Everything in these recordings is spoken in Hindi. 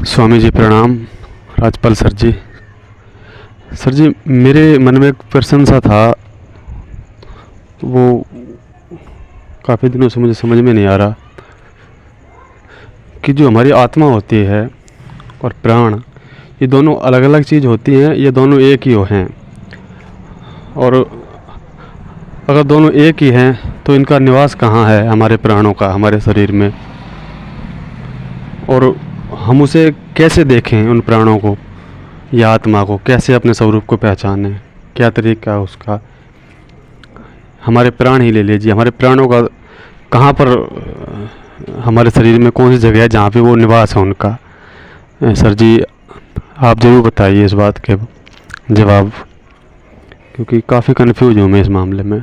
स्वामी जी प्रणाम। राजपाल सर जी। सर जी, मेरे मन में एक प्रश्न सा था, वो काफ़ी दिनों से मुझे समझ में नहीं आ रहा कि जो हमारी आत्मा होती है और प्राण, ये दोनों अलग अलग चीज़ होती हैं, ये दोनों एक ही हैं? और अगर दोनों एक ही हैं तो इनका निवास कहाँ है, हमारे प्राणों का हमारे शरीर में? और हम उसे कैसे देखें, उन प्राणों को या आत्मा को कैसे अपने स्वरूप को पहचानें? क्या तरीका है उसका? हमारे प्राण ही ले लीजिए, हमारे प्राणों का कहाँ पर हमारे शरीर में कौन सी जगह है जहाँ पे वो निवास है उनका? सर जी, आप ज़रूर बताइए इस बात के जवाब, क्योंकि काफ़ी कन्फ्यूज हूँ मैं इस मामले में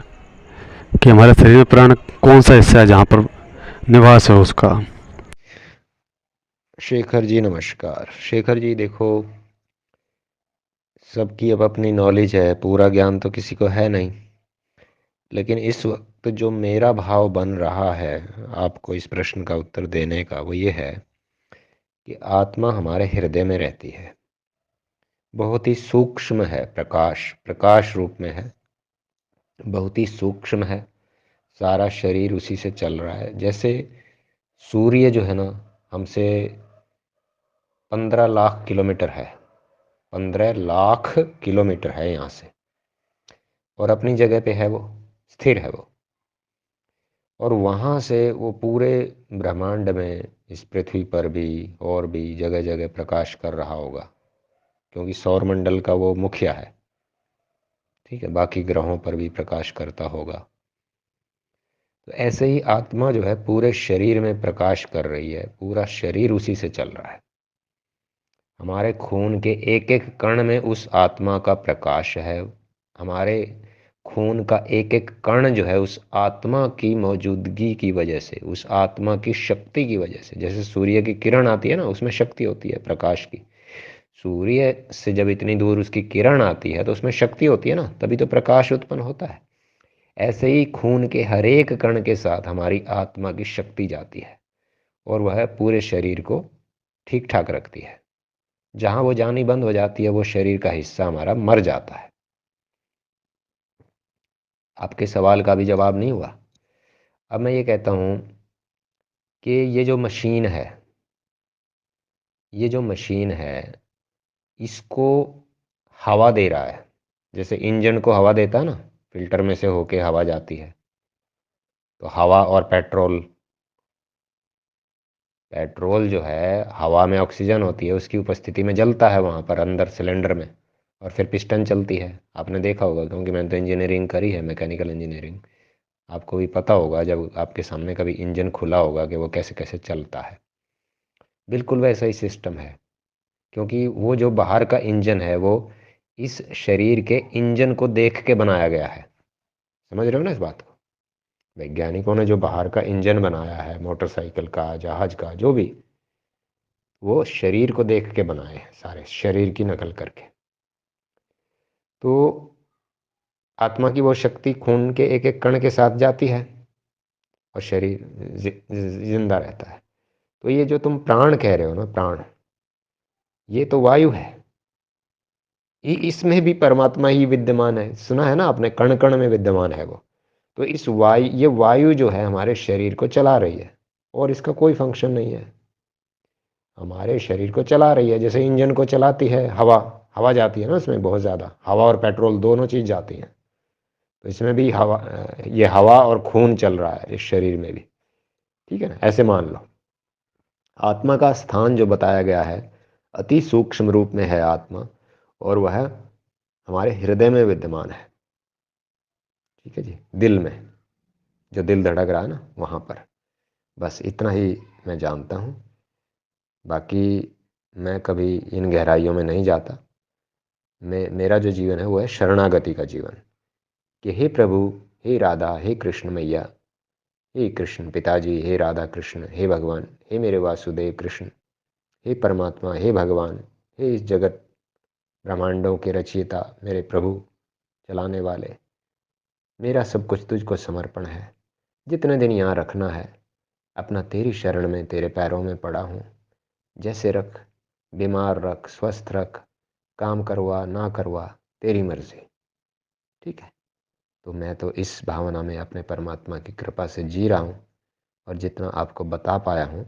कि हमारे शरीर में प्राण कौन सा हिस्सा है जहाँ पर निवास है उसका। शेखर जी नमस्कार। शेखर जी देखो, सबकी अब अपनी नॉलेज है, पूरा ज्ञान तो किसी को है नहीं। लेकिन इस वक्त जो मेरा भाव बन रहा है आपको इस प्रश्न का उत्तर देने का, वो ये है कि आत्मा हमारे हृदय में रहती है, बहुत ही सूक्ष्म है, प्रकाश प्रकाश रूप में है, बहुत ही सूक्ष्म है। सारा शरीर उसी से चल रहा है। जैसे सूर्य जो है ना, हमसे 15 लाख किलोमीटर है, 15 लाख किलोमीटर है यहाँ से, और अपनी जगह पे है, वो स्थिर है वो। और वहाँ से वो पूरे ब्रह्मांड में, इस पृथ्वी पर भी और भी जगह जगह प्रकाश कर रहा होगा, क्योंकि सौर मंडल का वो मुखिया है। ठीक है, बाकी ग्रहों पर भी प्रकाश करता होगा। तो ऐसे ही आत्मा जो है पूरे शरीर में प्रकाश कर रही है, पूरा शरीर उसी से चल रहा है। हमारे खून के एक एक कण में उस आत्मा का प्रकाश है। हमारे खून का एक एक कण जो है उस आत्मा की मौजूदगी की वजह से, उस आत्मा की शक्ति की वजह से, जैसे सूर्य की किरण आती है ना, उसमें शक्ति होती है प्रकाश की। सूर्य से जब इतनी दूर उसकी किरण आती है तो उसमें शक्ति होती है ना, तभी तो प्रकाश उत्पन्न होता है। ऐसे ही खून के हर एक कण के साथ हमारी आत्मा की शक्ति जाती है, और वह पूरे शरीर को ठीक ठाक रखती है। जहां वो जानी बंद हो जाती है, वो शरीर का हिस्सा हमारा मर जाता है। आपके सवाल का भी जवाब नहीं हुआ। अब मैं ये कहता हूं कि ये जो मशीन है, ये जो मशीन है, इसको हवा दे रहा है। जैसे इंजन को हवा देता है ना, फिल्टर में से होके हवा जाती है। तो हवा और पेट्रोल, पेट्रोल जो है हवा में ऑक्सीजन होती है, उसकी उपस्थिति में जलता है वहाँ पर अंदर सिलेंडर में, और फिर पिस्टन चलती है। आपने देखा होगा, क्योंकि मैंने तो इंजीनियरिंग करी है, मैकेनिकल इंजीनियरिंग। आपको भी पता होगा जब आपके सामने कभी इंजन खुला होगा कि वो कैसे कैसे चलता है। बिल्कुल वैसा ही सिस्टम है, क्योंकि वो जो बाहर का इंजन है वो इस शरीर के इंजन को देख के बनाया गया है। समझ रहे हो ना इस बात को? वैज्ञानिकों ने जो बाहर का इंजन बनाया है, मोटरसाइकिल का, जहाज का, जो भी, वो शरीर को देख के बनाए हैं, सारे शरीर की नकल करके। तो आत्मा की वो शक्ति खून के एक एक कण के साथ जाती है, और शरीर जिंदा रहता है। तो ये जो तुम प्राण कह रहे हो ना, प्राण, ये तो वायु है। इसमें भी परमात्मा ही विद्यमान है। सुना है ना आपने, कण कण में विद्यमान है वो। तो इस वायु, ये वायु जो है हमारे शरीर को चला रही है, और इसका कोई फंक्शन नहीं है। हमारे शरीर को चला रही है, जैसे इंजन को चलाती है हवा। हवा जाती है ना उसमें, बहुत ज़्यादा हवा और पेट्रोल दोनों चीज़ जाती हैं। तो इसमें भी हवा, ये हवा और खून चल रहा है इस शरीर में भी। ठीक है ना? ऐसे मान लो आत्मा का स्थान जो बताया गया है, अति सूक्ष्म रूप में है आत्मा, और वह हमारे हृदय में विद्यमान है। ठीक है जी, दिल में, जो दिल धड़क रहा है ना, वहाँ पर। बस इतना ही मैं जानता हूँ। बाकी मैं कभी इन गहराइयों में नहीं जाता। मेरा जो जीवन है वो है शरणागति का जीवन, कि हे प्रभु, हे राधा, हे कृष्ण मैया, हे कृष्ण पिताजी, हे राधा कृष्ण, हे भगवान, हे मेरे वासुदेव कृष्ण, हे परमात्मा, हे भगवान, हे इस जगत ब्रह्मांडों के रचयिता, मेरे प्रभु, चलाने वाले, मेरा सब कुछ तुझको समर्पण है। जितने दिन यहाँ रखना है, अपना तेरी शरण में, तेरे पैरों में पड़ा हूँ। जैसे रख, बीमार रख, स्वस्थ रख, काम करवा ना करवा, तेरी मर्जी। ठीक है, तो मैं तो इस भावना में अपने परमात्मा की कृपा से जी रहा हूँ, और जितना आपको बता पाया हूँ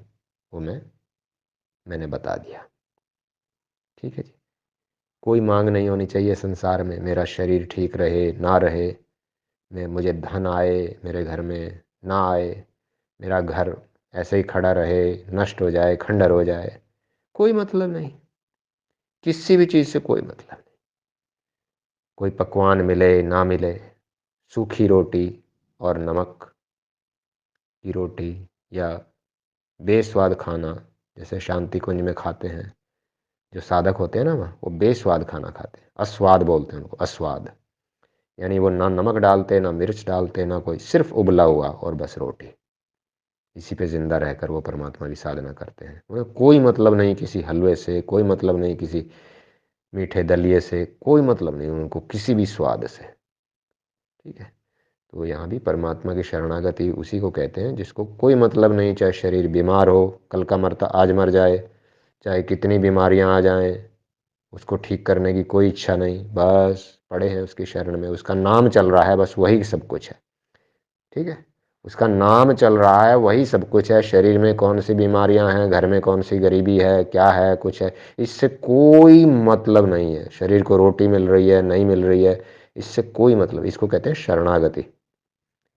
वो मैंने बता दिया। ठीक है जी। कोई मांग नहीं होनी चाहिए संसार में, मेरा शरीर ठीक रहे ना रहे, मुझे धन आए मेरे घर में, ना आए, मेरा घर ऐसे ही खड़ा रहे, नष्ट हो जाए, खंडर हो जाए, कोई मतलब नहीं। किसी भी चीज़ से कोई मतलब नहीं। कोई पकवान मिले ना मिले, सूखी रोटी और नमक की रोटी, या बेस्वाद खाना, जैसे शांति कुंज में खाते हैं जो साधक होते हैं ना, वहाँ वो बेस्वाद खाना खाते हैं, अस्वाद बोलते हैं उनको, अस्वाद। यानी वो ना नमक डालते, ना मिर्च डालते, ना कोई, सिर्फ उबला हुआ और बस रोटी। इसी पे जिंदा रहकर वो परमात्मा की साधना करते हैं। उन्हें कोई मतलब नहीं किसी हलवे से, कोई मतलब नहीं किसी मीठे दलिए से, कोई मतलब नहीं उनको किसी भी स्वाद से। ठीक है, तो यहाँ भी परमात्मा की शरणागति उसी को कहते हैं जिसको कोई मतलब नहीं, चाहे शरीर बीमार हो, कल का मरता आज मर जाए, चाहे कितनी बीमारियां आ जाएं, उसको ठीक करने की कोई इच्छा नहीं, बस पड़े हैं उसकी शरण में, उसका नाम चल रहा है, बस वही सब कुछ है। ठीक है, उसका नाम चल रहा है, वही सब कुछ है। शरीर में कौन सी बीमारियां हैं, घर में कौन सी गरीबी है, क्या है, कुछ है, इससे कोई मतलब नहीं है। शरीर को रोटी मिल रही है नहीं मिल रही है, इससे कोई मतलब। इसको कहते हैं शरणागति।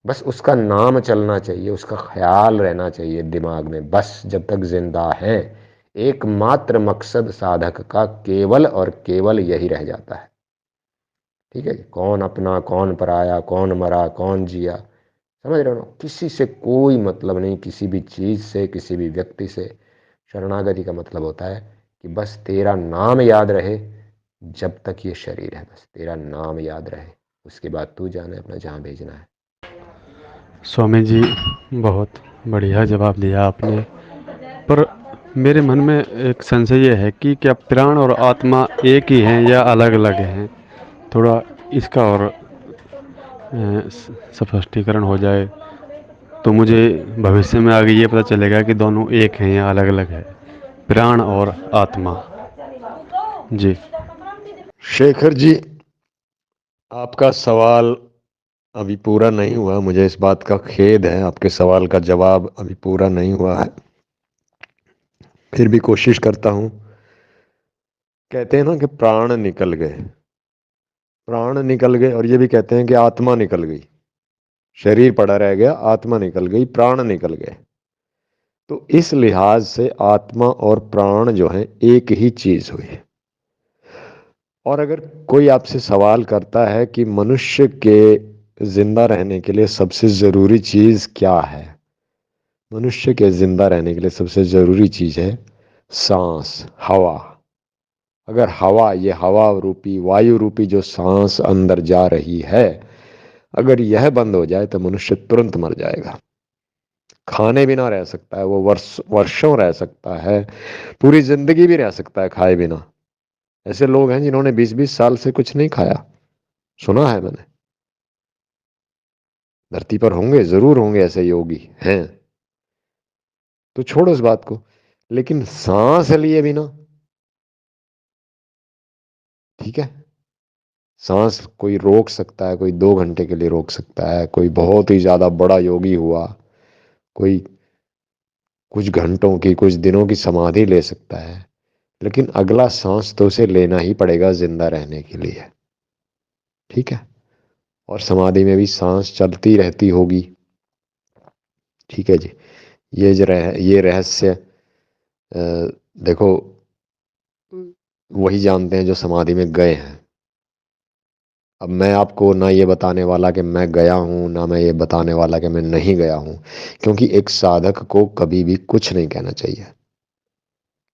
बस उसका नाम चलना चाहिए, उसका ख्याल रहना चाहिए दिमाग में, बस जब तक जिंदा है। एकमात्र मकसद साधक का केवल और केवल यही रह जाता है। ठीक है, कौन अपना कौन पराया, कौन मरा कौन जिया, समझ रहे हो ना? किसी से कोई मतलब नहीं, किसी भी चीज़ से, किसी भी व्यक्ति से। शरणागति का मतलब होता है कि बस तेरा नाम याद रहे, जब तक ये शरीर है, बस तेरा नाम याद रहे, उसके बाद तू जाने अपना जहाँ भेजना है। स्वामी जी, बहुत बढ़िया जवाब दिया आपने। पर मेरे मन में एक संशय ये है कि क्या प्राण और आत्मा एक ही हैं या अलग अलग हैं? थोड़ा इसका और स्पष्टीकरण हो जाए तो मुझे भविष्य में आगे ये पता चलेगा कि दोनों एक हैं या अलग अलग है, प्राण और आत्मा। जी। शेखर जी, आपका सवाल अभी पूरा नहीं हुआ, मुझे इस बात का खेद है, आपके सवाल का जवाब अभी पूरा नहीं हुआ है, फिर भी कोशिश करता हूँ। कहते हैं ना कि प्राण निकल गए, प्राण निकल गए, और ये भी कहते हैं कि आत्मा निकल गई। शरीर पड़ा रह गया, आत्मा निकल गई, प्राण निकल गए। तो इस लिहाज से आत्मा और प्राण जो है एक ही चीज हुई। और अगर कोई आपसे सवाल करता है कि मनुष्य के जिंदा रहने के लिए सबसे जरूरी चीज क्या है, मनुष्य के जिंदा रहने के लिए सबसे जरूरी चीज है सांस, हवा। अगर हवा, ये हवा रूपी, वायु रूपी जो सांस अंदर जा रही है, अगर यह बंद हो जाए तो मनुष्य तुरंत मर जाएगा। खाने बिना रह सकता है वो, वर्षों रह सकता है, पूरी जिंदगी भी रह सकता है खाए बिना। ऐसे लोग हैं जिन्होंने 20-20 साल से कुछ नहीं खाया, सुना है मैंने। धरती पर होंगे, जरूर होंगे, ऐसे योगी हैं। तो छोड़ो इस बात को, लेकिन सांस लिए बिना, ठीक है, सांस कोई रोक सकता है, कोई 2 घंटे के लिए रोक सकता है, कोई बहुत ही ज्यादा बड़ा योगी हुआ, कोई कुछ घंटों की, कुछ दिनों की समाधि ले सकता है, लेकिन अगला सांस तो उसे लेना ही पड़ेगा जिंदा रहने के लिए। ठीक है, और समाधि में भी सांस चलती रहती होगी। ठीक है जी, ये रहस्य देखो, वही जानते हैं जो समाधि में गए हैं। अब मैं आपको ना ये बताने वाला कि मैं गया हूं, ना मैं ये बताने वाला कि मैं नहीं गया हूं, क्योंकि एक साधक को कभी भी कुछ नहीं कहना चाहिए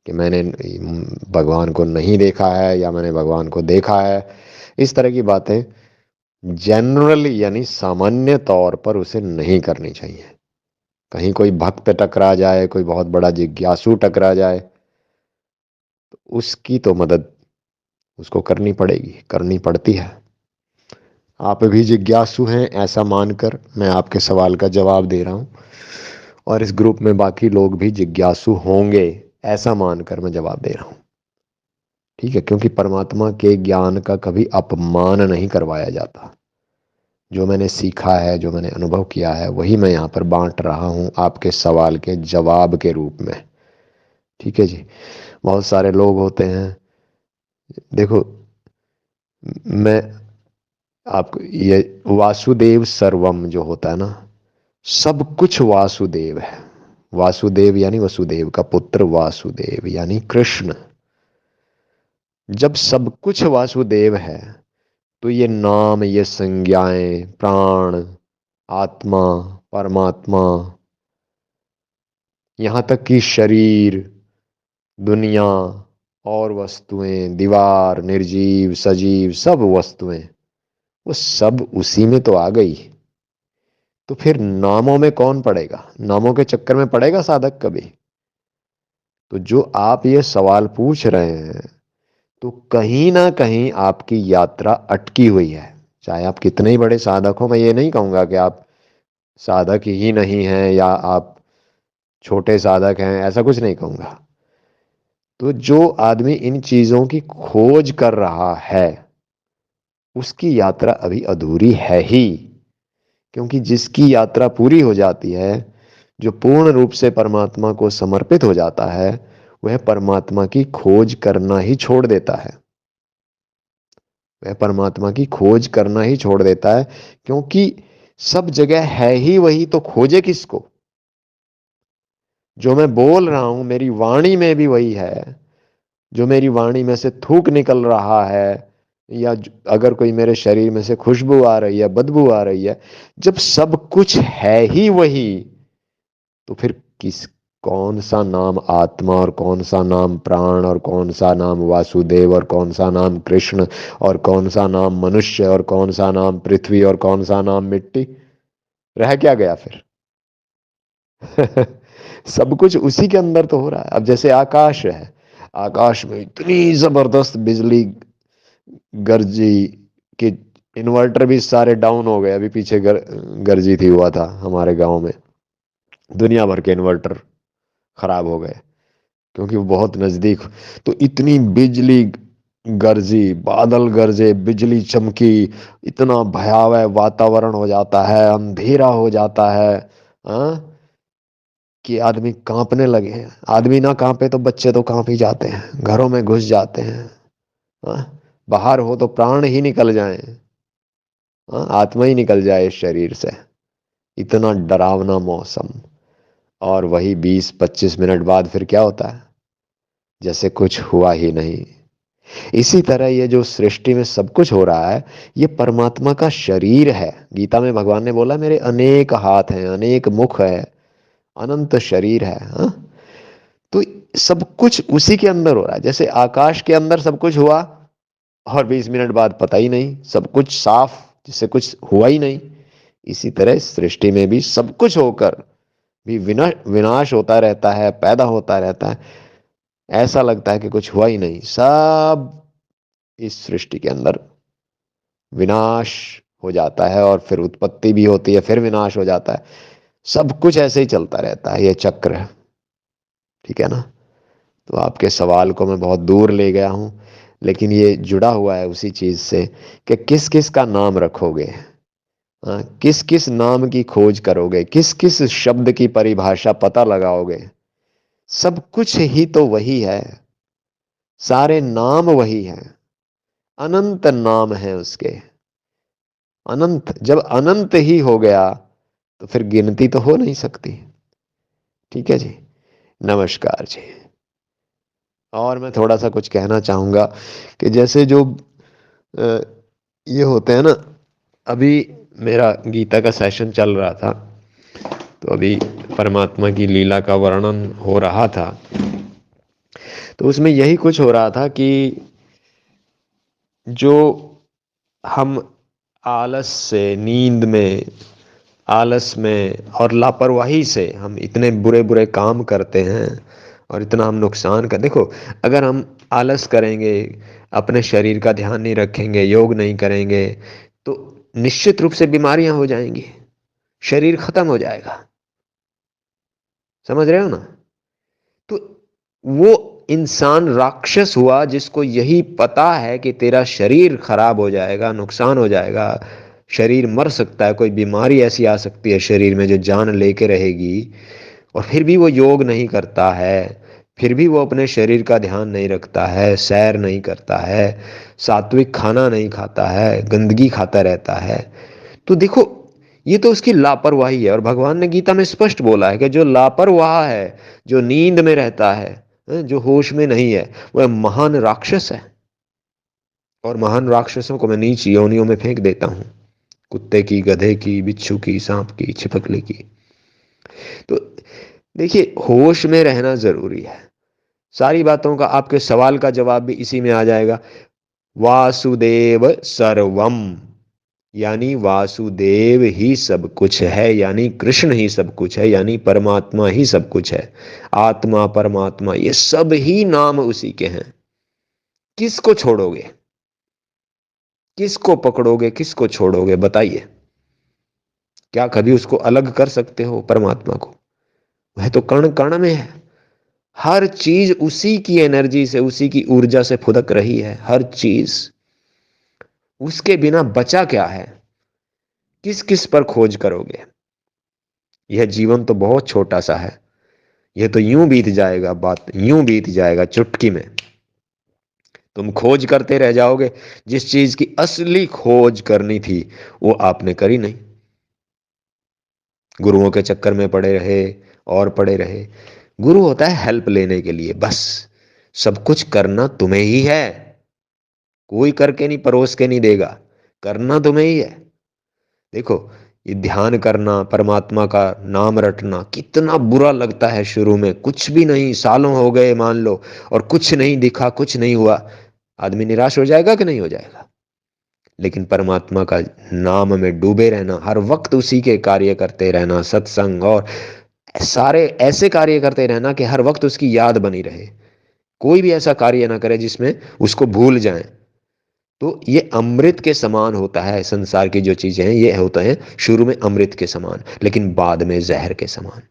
कि मैंने भगवान को नहीं देखा है या मैंने भगवान को देखा है। इस तरह की बातें जनरली, यानी सामान्य तौर पर उसे नहीं करनी चाहिए। कहीं कोई भक्त टकरा जाए, कोई बहुत बड़ा जिज्ञासु टकरा जाए, तो उसकी तो मदद उसको करनी पड़ेगी, करनी पड़ती है। आप भी जिज्ञासु हैं ऐसा मानकर मैं आपके सवाल का जवाब दे रहा हूं, और इस ग्रुप में बाकी लोग भी जिज्ञासु होंगे ऐसा मानकर मैं जवाब दे रहा हूं। ठीक है, क्योंकि परमात्मा के ज्ञान का कभी अपमान नहीं करवाया जाता। जो मैंने सीखा है, जो मैंने अनुभव किया है, वही मैं यहाँ पर बांट रहा हूँ आपके सवाल के जवाब के रूप में। ठीक है जी। बहुत सारे लोग होते हैं, देखो मैं आपको ये वासुदेव सर्वम जो होता है ना, सब कुछ वासुदेव है। वासुदेव यानी वसुदेव का पुत्र, वासुदेव यानी कृष्ण। जब सब कुछ वासुदेव है तो ये नाम, ये संज्ञाएं, प्राण, आत्मा, परमात्मा, यहां तक कि शरीर, दुनिया और वस्तुएं, दीवार, निर्जीव, सजीव, सब वस्तुएं, वो सब उसी में तो आ गई। तो फिर नामों में कौन पड़ेगा? नामों के चक्कर में पड़ेगा साधक कभी? तो जो आप ये सवाल पूछ रहे हैं, तो कहीं ना कहीं आपकी यात्रा अटकी हुई है। चाहे आप कितने ही बड़े साधक हो, मैं ये नहीं कहूंगा कि आप साधक ही नहीं हैं या आप छोटे साधक हैं, ऐसा कुछ नहीं कहूंगा। तो जो आदमी इन चीजों की खोज कर रहा है, उसकी यात्रा अभी अधूरी है ही। क्योंकि जिसकी यात्रा पूरी हो जाती है, जो पूर्ण रूप से परमात्मा को समर्पित हो जाता है, वह परमात्मा की खोज करना ही छोड़ देता है। वह परमात्मा की खोज करना ही छोड़ देता है, क्योंकि सब जगह है ही वही, तो खोजे किसको? जो मैं बोल रहा हूं, मेरी वाणी में भी वही है। जो मेरी वाणी में से थूक निकल रहा है, या अगर कोई मेरे शरीर में से खुशबू आ रही है, बदबू आ रही है, जब सब कुछ है ही वही, तो फिर किस कौन सा नाम आत्मा, और कौन सा नाम प्राण, और कौन सा नाम वासुदेव, और कौन सा नाम कृष्ण, और कौन सा नाम मनुष्य, और कौन सा नाम पृथ्वी, और कौन सा नाम मिट्टी? रह क्या गया फिर? सब कुछ उसी के अंदर तो हो रहा है। अब जैसे आकाश है, आकाश में इतनी जबरदस्त बिजली गरजी कि इन्वर्टर भी सारे डाउन हो गए। अभी पीछे गरजी थी, हुआ था हमारे गांव में, दुनिया भर के इन्वर्टर खराब हो गए क्योंकि वो बहुत नजदीक। तो इतनी बिजली गरजी, बादल गरजे, बिजली चमकी, इतना भयावह वातावरण हो जाता है, अंधेरा हो जाता है, हाँ, कि आदमी कांपने लगे हैं। आदमी ना कांपे तो बच्चे तो कांप ही जाते हैं, घरों में घुस जाते हैं, हाँ? बाहर हो तो प्राण ही निकल जाए, हाँ? आत्मा ही निकल जाए इस शरीर से। इतना डरावना मौसम। और वही 20-25 मिनट बाद फिर क्या होता है? जैसे कुछ हुआ ही नहीं। इसी तरह ये जो सृष्टि में सब कुछ हो रहा है, ये परमात्मा का शरीर है। गीता में भगवान ने बोला, मेरे अनेक हाथ हैं, अनेक मुख है, अनंत शरीर है, हाँ? तो सब कुछ उसी के अंदर हो रहा है। जैसे आकाश के अंदर सब कुछ हुआ और 20 मिनट बाद पता ही नहीं, सब कुछ साफ, जिससे कुछ हुआ ही नहीं। इसी तरह सृष्टि में भी सब कुछ होकर भी विनाश होता रहता है, पैदा होता रहता है। ऐसा लगता है कि कुछ हुआ ही नहीं। सब इस सृष्टि के अंदर विनाश हो जाता है, और फिर उत्पत्ति भी होती है, फिर विनाश हो जाता है। सब कुछ ऐसे ही चलता रहता है, ये चक्र। ठीक है ना? तो आपके सवाल को मैं बहुत दूर ले गया हूं, लेकिन ये जुड़ा हुआ है उसी चीज से कि किस किस का नाम रखोगे, हाँ? किस किस नाम की खोज करोगे, किस किस शब्द की परिभाषा पता लगाओगे। सब कुछ ही तो वही है, सारे नाम वही हैं, अनंत नाम है उसके। अनंत जब अनंत ही हो गया, तो फिर गिनती तो हो नहीं सकती। ठीक है जी। नमस्कार जी। और मैं थोड़ा सा कुछ कहना चाहूंगा कि जैसे जो अ, ये होते हैं ना, अभी मेरा गीता का सेशन चल रहा था, तो अभी परमात्मा की लीला का वर्णन हो रहा था। तो उसमें यही कुछ हो रहा था कि जो हम आलस से, नींद में, आलस में और लापरवाही से हम इतने बुरे बुरे काम करते हैं, और इतना हम नुकसान कर, देखो, अगर हम आलस करेंगे, अपने शरीर का ध्यान नहीं रखेंगे, योग नहीं करेंगे, तो निश्चित रूप से बीमारियां हो जाएंगी, शरीर खत्म हो जाएगा। समझ रहे हो ना? तो वो इंसान राक्षस हुआ जिसको यही पता है कि तेरा शरीर खराब हो जाएगा, नुकसान हो जाएगा, शरीर मर सकता है, कोई बीमारी ऐसी आ सकती है शरीर में जो जान लेके रहेगी, और फिर भी वो योग नहीं करता है, फिर भी वो अपने शरीर का ध्यान नहीं रखता है, सैर नहीं करता है, सात्विक खाना नहीं खाता है, गंदगी खाता रहता है। तो देखो, ये तो उसकी लापरवाही है। और भगवान ने गीता में स्पष्ट बोला है कि जो लापरवाह है, जो नींद में रहता है, जो होश में नहीं है, वह महान राक्षस है। और महान राक्षसों को मैं नीच योनियों में फेंक देता हूं, कुत्ते की, गधे की, बिच्छू की, सांप की, छिपकली की। तो देखिए, होश में रहना जरूरी है। सारी बातों का, आपके सवाल का जवाब भी इसी में आ जाएगा। वासुदेव सर्वम, यानी वासुदेव ही सब कुछ है, यानी कृष्ण ही सब कुछ है, यानी परमात्मा ही सब कुछ है। आत्मा, परमात्मा, ये सब ही नाम उसी के हैं। किसको छोड़ोगे, किसको पकड़ोगे, किसको छोड़ोगे, बताइए। क्या कभी उसको अलग कर सकते हो परमात्मा को? वह तो कण कण में है। हर चीज उसी की एनर्जी से, उसी की ऊर्जा से फुदक रही है, हर चीज। उसके बिना बचा क्या है? किस किस पर खोज करोगे? यह जीवन तो बहुत छोटा सा है, यह तो यूं बीत जाएगा, बात यूं बीत जाएगा चुटकी में। तुम खोज करते रह जाओगे, जिस चीज की असली खोज करनी थी वो आपने करी नहीं। गुरुओं के चक्कर में पड़े रहे और पड़े रहे। गुरु होता है हेल्प लेने के लिए बस। सब कुछ करना तुम्हें ही है, कोई करके नहीं, परोस के नहीं देगा, करना तुम्हें ही है। देखो, ये ध्यान करना, परमात्मा का नाम रटना कितना बुरा लगता है शुरू में। कुछ भी नहीं, सालों हो गए मान लो, और कुछ नहीं दिखा, कुछ नहीं हुआ, आदमी निराश हो जाएगा कि नहीं हो जाएगा? लेकिन परमात्मा का नाम में डूबे रहना, हर वक्त उसी के कार्य करते रहना, सत्संग और सारे ऐसे कार्य करते रहना कि हर वक्त उसकी याद बनी रहे। कोई भी ऐसा कार्य ना करे जिसमें उसको भूल जाएं। तो ये अमृत के समान होता है। संसार की जो चीजें हैं ये होता है शुरू में अमृत के समान, लेकिन बाद में जहर के समान।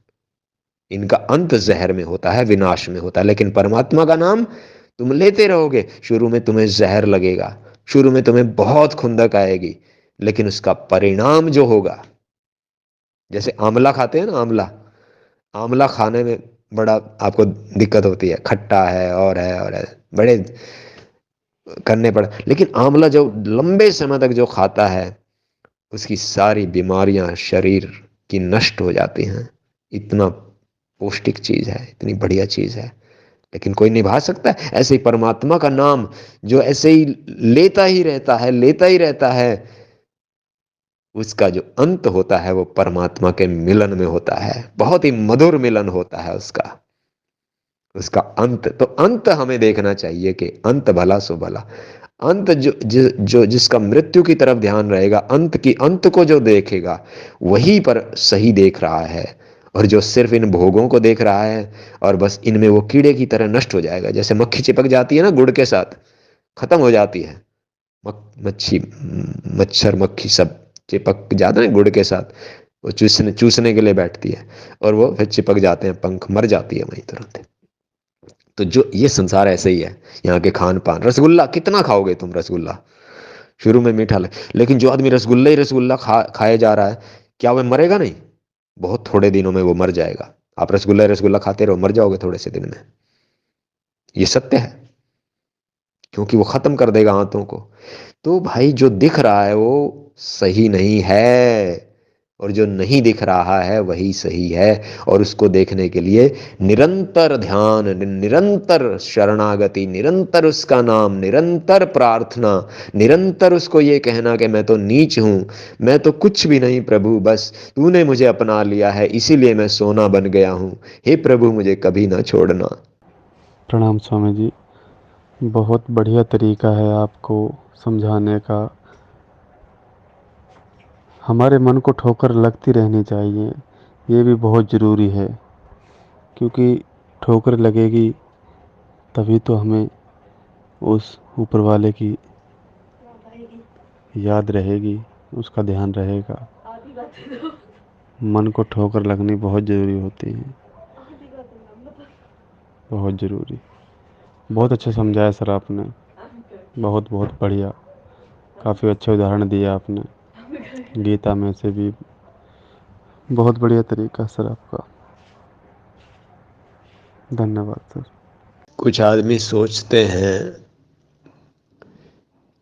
इनका अंत जहर में होता है, विनाश में होता है। लेकिन परमात्मा का नाम तुम लेते रहोगे, शुरू में तुम्हें जहर लगेगा, शुरू में तुम्हें बहुत खुंदक आएगी, लेकिन उसका परिणाम जो होगा, जैसे आंवला खाते हैं ना, आंवला, आंवला खाने में बड़ा आपको दिक्कत होती है, खट्टा है और है, बड़े करने पड़े। लेकिन आंवला जो लंबे समय तक जो खाता है, उसकी सारी बीमारियां शरीर की नष्ट हो जाती हैं। इतना पौष्टिक चीज है, इतनी बढ़िया चीज है, लेकिन कोई निभा सकता है? ऐसे ही परमात्मा का नाम जो ऐसे ही लेता ही रहता है, लेता ही रहता है, उसका जो अंत होता है वो परमात्मा के मिलन में होता है। बहुत ही मधुर मिलन होता है उसका। उसका अंत तो, अंत हमें देखना चाहिए कि अंत भला सो भला। अंत जो जिसका मृत्यु की तरफ ध्यान रहेगा, अंत की, अंत को जो देखेगा वही पर सही देख रहा है। और जो सिर्फ इन भोगों को देख रहा है और बस इनमें वो कीड़े की तरह नष्ट हो जाएगा। जैसे मक्खी चिपक जाती है ना गुड़ के साथ, खत्म हो जाती है। मच्छी, मच्छर, मक्खी सब चिपक जाते हैं गुड़ के साथ, वो चूसने चूसने के लिए बैठती है और वो फिर चिपक जाते हैं, पंख, मर जाती है वहीं तुरंत। तो जो ये संसार ऐसे ही है। यहाँ के खान पान, रसगुल्ला कितना खाओगे तुम? रसगुल्ला शुरू में मीठा लगे, लेकिन जो आदमी रसगुल्ला ही रसगुल्ला खाए जा रहा है, क्या वह मरेगा नहीं? बहुत थोड़े दिनों में वो मर जाएगा। आप रसगुल्ला रसगुल्ला खाते रहो, मर जाओगे थोड़े से दिन में। ये सत्य है, क्योंकि वो खत्म कर देगा हाथों को। तो भाई, जो दिख रहा है वो सही नहीं है, और जो नहीं दिख रहा है वही सही है। और उसको देखने के लिए निरंतर ध्यान, निरंतर शरणागति, निरंतर उसका नाम, निरंतर प्रार्थना, निरंतर उसको ये कहना कि मैं तो नीच हूं, मैं तो कुछ भी नहीं प्रभु, बस तूने मुझे अपना लिया है, इसीलिए मैं सोना बन गया हूं। हे प्रभु, मुझे कभी ना छोड़ना। प्रणाम स्वामी जी। बहुत बढ़िया तरीका है आपको समझाने का। हमारे मन को ठोकर लगती रहनी चाहिए, ये भी बहुत ज़रूरी है, क्योंकि ठोकर लगेगी तभी तो हमें उस ऊपर वाले की याद रहेगी, उसका ध्यान रहेगा। मन को ठोकर लगनी बहुत ज़रूरी होती है, बहुत ज़रूरी। बहुत अच्छा समझाया सर आपने, बहुत बहुत बढ़िया, काफ़ी अच्छे उदाहरण दिए आपने गीता में से भी। बहुत बढ़िया तरीका सर आपका, धन्यवाद सर। कुछ आदमी सोचते हैं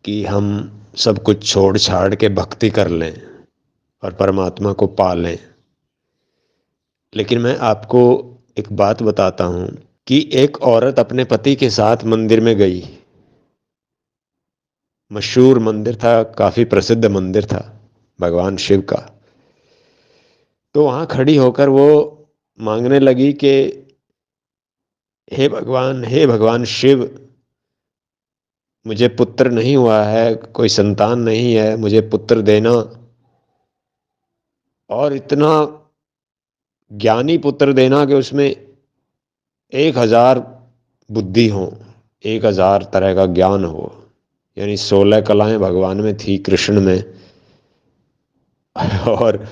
कि हम सब कुछ छोड़ छाड़ के भक्ति कर लें और परमात्मा को पा लें, लेकिन मैं आपको एक बात बताता हूं कि एक औरत अपने पति के साथ मंदिर में गई। मशहूर मंदिर था, काफी प्रसिद्ध मंदिर था भगवान शिव का। तो वहां खड़ी होकर वो मांगने लगी कि हे भगवान शिव, मुझे पुत्र नहीं हुआ है, कोई संतान नहीं है, मुझे पुत्र देना, और इतना ज्ञानी पुत्र देना कि उसमें 1000 बुद्धि हो, 1000 तरह का ज्ञान हो। यानी 16 कलाएं भगवान में थी, कृष्ण में, और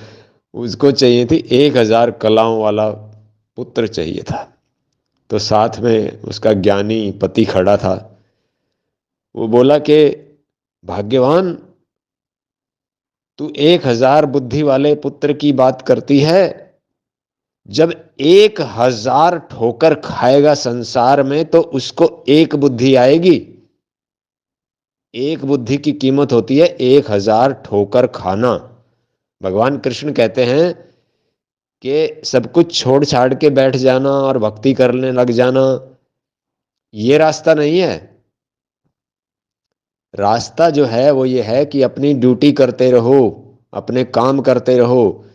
उसको चाहिए थी 1000 कलाओं वाला पुत्र चाहिए था। तो साथ में उसका ज्ञानी पति खड़ा था। वो बोला कि भाग्यवान, तू 1000 बुद्धि वाले पुत्र की बात करती है, जब 1000 ठोकर खाएगा संसार में तो उसको एक बुद्धि आएगी। एक बुद्धि की कीमत होती है 1000 ठोकर खाना। भगवान कृष्ण कहते हैं कि सब कुछ छोड़ छाड़ के बैठ जाना और भक्ति करने लग जाना, ये रास्ता नहीं है। रास्ता जो है वो ये है कि अपनी ड्यूटी करते रहो, अपने काम करते रहो,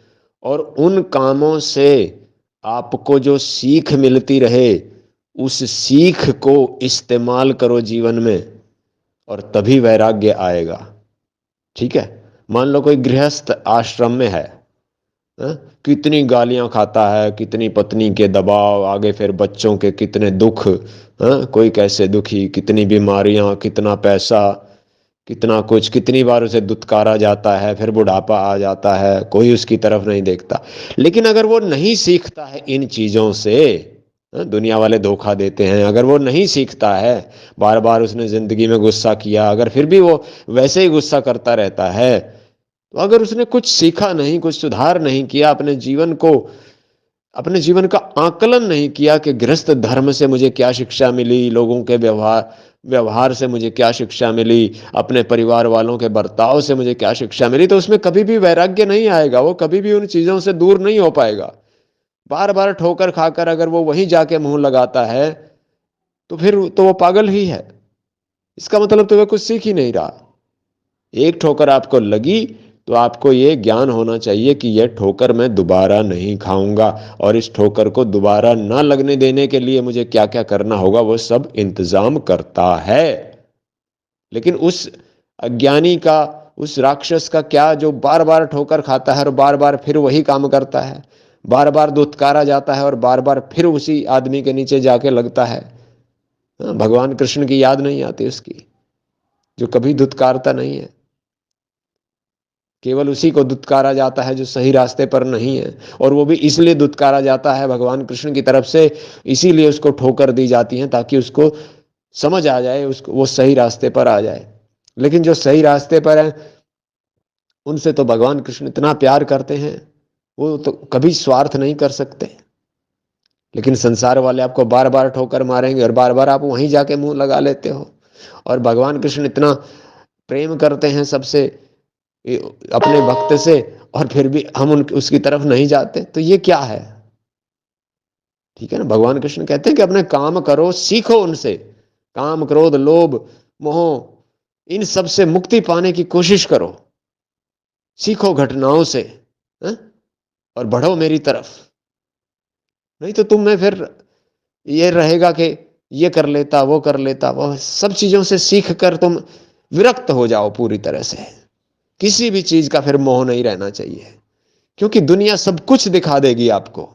और उन कामों से आपको जो सीख मिलती रहे उस सीख को इस्तेमाल करो जीवन में, और तभी वैराग्य आएगा। ठीक है। मान लो कोई गृहस्थ आश्रम में है, कितनी गालियां खाता है, कितनी पत्नी के दबाव, आगे फिर बच्चों के कितने दुख, कोई कैसे दुखी, कितनी बीमारियां, कितना पैसा, कितना कुछ, कितनी बार उसे दुत्कारा जाता है, फिर बुढ़ापा आ जाता है, कोई उसकी तरफ नहीं देखता। लेकिन अगर वो नहीं सीखता है इन चीजों से, दुनिया वाले धोखा देते हैं, अगर वो नहीं सीखता है, बार बार उसने जिंदगी में गुस्सा किया, अगर फिर भी वो वैसे ही गुस्सा करता रहता है, तो अगर उसने कुछ सीखा नहीं, कुछ सुधार नहीं किया, अपने जीवन का आकलन नहीं किया कि गृहस्थ धर्म से मुझे क्या शिक्षा मिली, लोगों के व्यवहार से मुझे क्या शिक्षा मिली, अपने परिवार वालों के बर्ताव से मुझे क्या शिक्षा मिली, तो उसमें कभी भी वैराग्य नहीं आएगा। वो कभी भी उन चीजों से दूर नहीं हो पाएगा। बार बार ठोकर खाकर अगर वो वहीं जाके मुंह लगाता है तो फिर तो वो पागल ही है। इसका मतलब तो वह कुछ सीख ही नहीं रहा। एक ठोकर आपको लगी तो आपको ये ज्ञान होना चाहिए कि यह ठोकर मैं दोबारा नहीं खाऊंगा, और इस ठोकर को दोबारा ना लगने देने के लिए मुझे क्या क्या करना होगा वो सब इंतजाम करता है। लेकिन उस अज्ञानी का, उस राक्षस का क्या, जो बार बार ठोकर खाता है और बार बार फिर वही काम करता है, बार बार दुत्कारा जाता है और बार बार फिर उसी आदमी के नीचे जाके लगता है। भगवान कृष्ण की याद नहीं आती उसकी, जो कभी दुत्कारता नहीं है। केवल उसी को दुत्कारा जाता है जो सही रास्ते पर नहीं है, और वो भी इसलिए दुत्कारा जाता है भगवान कृष्ण की तरफ से, इसीलिए उसको ठोकर दी जाती है ताकि उसको समझ आ जाए, उसको वो सही रास्ते पर आ जाए। लेकिन जो सही रास्ते पर है उनसे तो भगवान कृष्ण इतना प्यार करते हैं, वो तो कभी स्वार्थ नहीं कर सकते। लेकिन संसार वाले आपको बार बार ठोकर मारेंगे और बार बार आप वहीं जाके मुंह लगा लेते हो। और भगवान कृष्ण इतना प्रेम करते हैं सबसे, अपने भक्त से, और फिर भी हम उसकी तरफ नहीं जाते, तो ये क्या है? ठीक है ना। भगवान कृष्ण कहते हैं कि अपने काम करो, सीखो उनसे। काम, क्रोध, लोभ, मोह, इन सब से मुक्ति पाने की कोशिश करो, सीखो घटनाओं से, है? और बढ़ो मेरी तरफ। नहीं तो तुम में फिर ये रहेगा कि ये कर लेता, वो कर लेता, वो सब चीजों से सीख कर तुम विरक्त हो जाओ पूरी तरह से। किसी भी चीज का फिर मोह नहीं रहना चाहिए, क्योंकि दुनिया सब कुछ दिखा देगी आपको।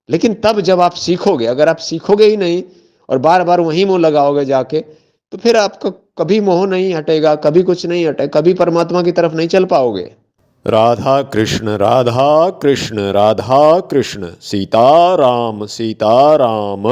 लेकिन तब जब आप सीखोगे, अगर आप सीखोगे ही नहीं और बार बार वहीं मुंह लगाओगे जाके, तो फिर आपको कभी मोह नहीं हटेगा, कभी कुछ नहीं हटेगा, कभी परमात्मा की तरफ नहीं चल पाओगे। राधा कृष्ण, राधा कृष्ण, राधा कृष्ण, सीता राम, सीता राम।